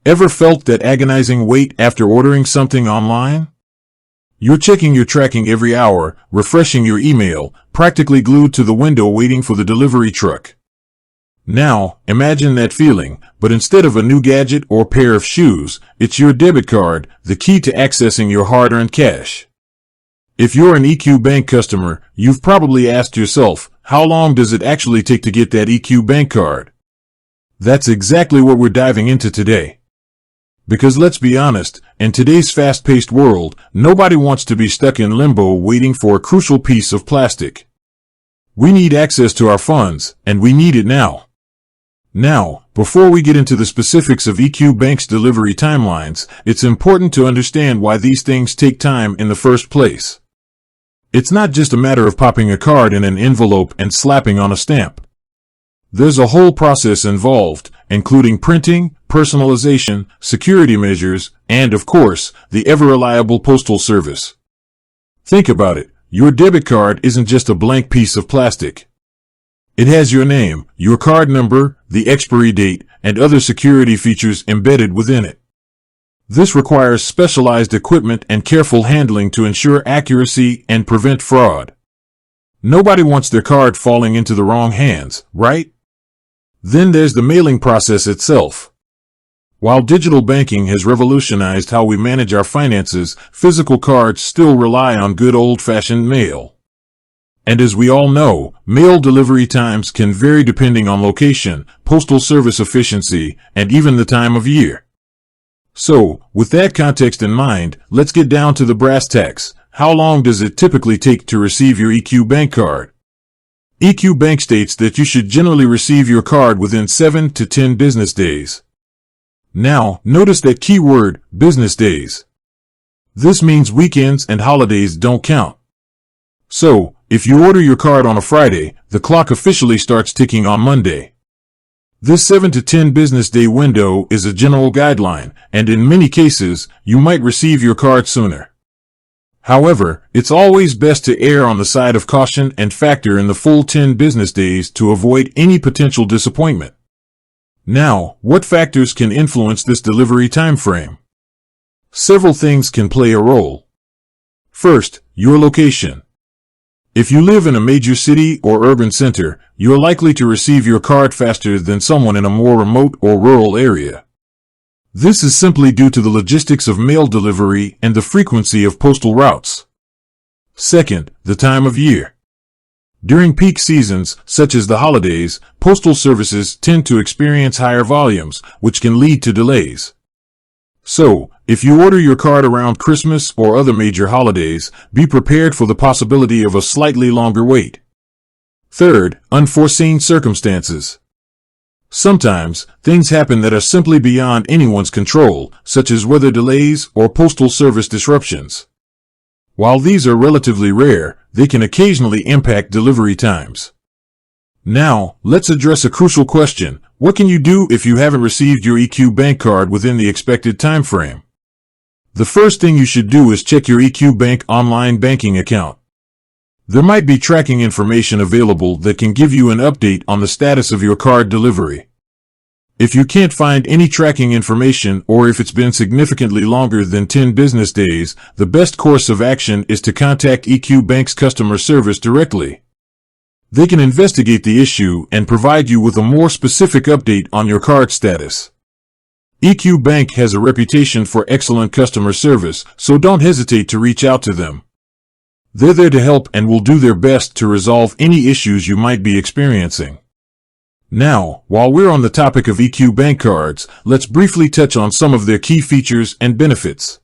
Ever felt that agonizing wait after ordering something online? You're checking your tracking every hour, refreshing your email, practically glued to the window waiting for the delivery truck. Now, imagine that feeling, but instead of a new gadget or pair of shoes, it's your debit card, the key to accessing your hard-earned cash. If you're an EQbank customer, you've probably asked yourself, how long does it actually take to get that EQbank card? That's exactly what we're diving into today. Because let's be honest, in today's fast-paced world, nobody wants to be stuck in limbo waiting for a crucial piece of plastic. We need access to our funds, and we need it now. Now, before we get into the specifics of EQbank's delivery timelines, it's important to understand why these things take time in the first place. It's not just a matter of popping a card in an envelope and slapping on a stamp. There's a whole process involved, including printing, personalization, security measures, and, of course, the ever-reliable postal service. Think about it. Your debit card isn't just a blank piece of plastic. It has your name, your card number, the expiry date, and other security features embedded within it. This requires specialized equipment and careful handling to ensure accuracy and prevent fraud. Nobody wants their card falling into the wrong hands, right? Then there's the mailing process itself. While digital banking has revolutionized how we manage our finances, physical cards still rely on good old-fashioned mail. And as we all know, mail delivery times can vary depending on location, postal service efficiency, and even the time of year. So, with that context in mind, let's get down to the brass tacks. How long does it typically take to receive your EQbank card? EQbank states that you should generally receive your card within 7 to 10 business days. Now, notice that key word, business days. This means weekends and holidays don't count. So, if you order your card on a Friday, the clock officially starts ticking on Monday. This 7 to 10 business day window is a general guideline, and in many cases, you might receive your card sooner. However, it's always best to err on the side of caution and factor in the full 10 business days to avoid any potential disappointment. Now, what factors can influence this delivery time frame? Several things can play a role. First, your location. If you live in a major city or urban center, you're likely to receive your card faster than someone in a more remote or rural area. This is simply due to the logistics of mail delivery and the frequency of postal routes. Second, the time of year. During peak seasons, such as the holidays, postal services tend to experience higher volumes, which can lead to delays. So, if you order your card around Christmas or other major holidays, be prepared for the possibility of a slightly longer wait. Third, unforeseen circumstances. Sometimes, things happen that are simply beyond anyone's control, such as weather delays or postal service disruptions. While these are relatively rare, they can occasionally impact delivery times. Now, let's address a crucial question. What can you do if you haven't received your EQbank card within the expected time frame? The first thing you should do is check your EQbank online banking account. There might be tracking information available that can give you an update on the status of your card delivery. If you can't find any tracking information or if it's been significantly longer than 10 business days, the best course of action is to contact EQbank's customer service directly. They can investigate the issue and provide you with a more specific update on your card status. EQbank has a reputation for excellent customer service, so don't hesitate to reach out to them. They're there to help and will do their best to resolve any issues you might be experiencing. Now, while we're on the topic of EQbank cards, let's briefly touch on some of their key features and benefits.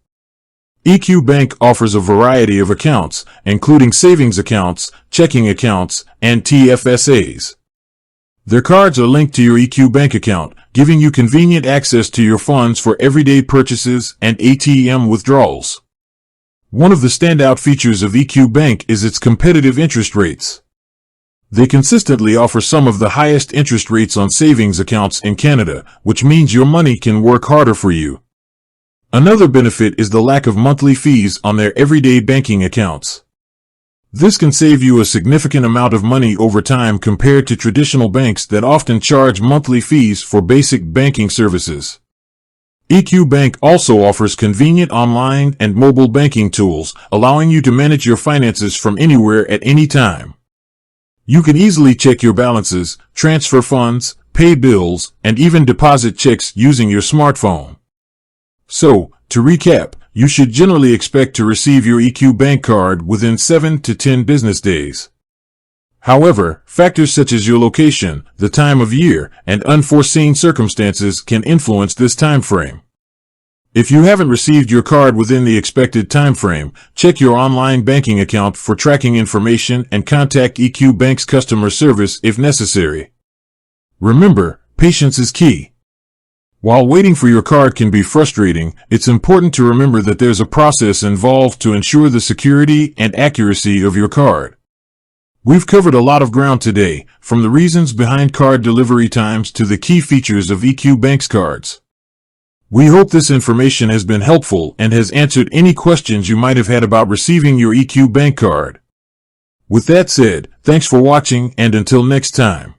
EQbank offers a variety of accounts, including savings accounts, checking accounts, and TFSAs. Their cards are linked to your EQbank account, giving you convenient access to your funds for everyday purchases and ATM withdrawals. One of the standout features of EQbank is its competitive interest rates. They consistently offer some of the highest interest rates on savings accounts in Canada, which means your money can work harder for you. Another benefit is the lack of monthly fees on their everyday banking accounts. This can save you a significant amount of money over time compared to traditional banks that often charge monthly fees for basic banking services. EQbank also offers convenient online and mobile banking tools, allowing you to manage your finances from anywhere at any time. You can easily check your balances, transfer funds, pay bills, and even deposit checks using your smartphone. So, to recap, you should generally expect to receive your EQbank card within 7 to 10 business days. However, factors such as your location, the time of year, and unforeseen circumstances can influence this time frame. If you haven't received your card within the expected time frame, check your online banking account for tracking information and contact EQbank's customer service if necessary. Remember, patience is key. While waiting for your card can be frustrating, it's important to remember that there's a process involved to ensure the security and accuracy of your card. We've covered a lot of ground today, from the reasons behind card delivery times to the key features of EQbank's cards. We hope this information has been helpful and has answered any questions you might have had about receiving your EQbank card. With that said, thanks for watching, and until next time.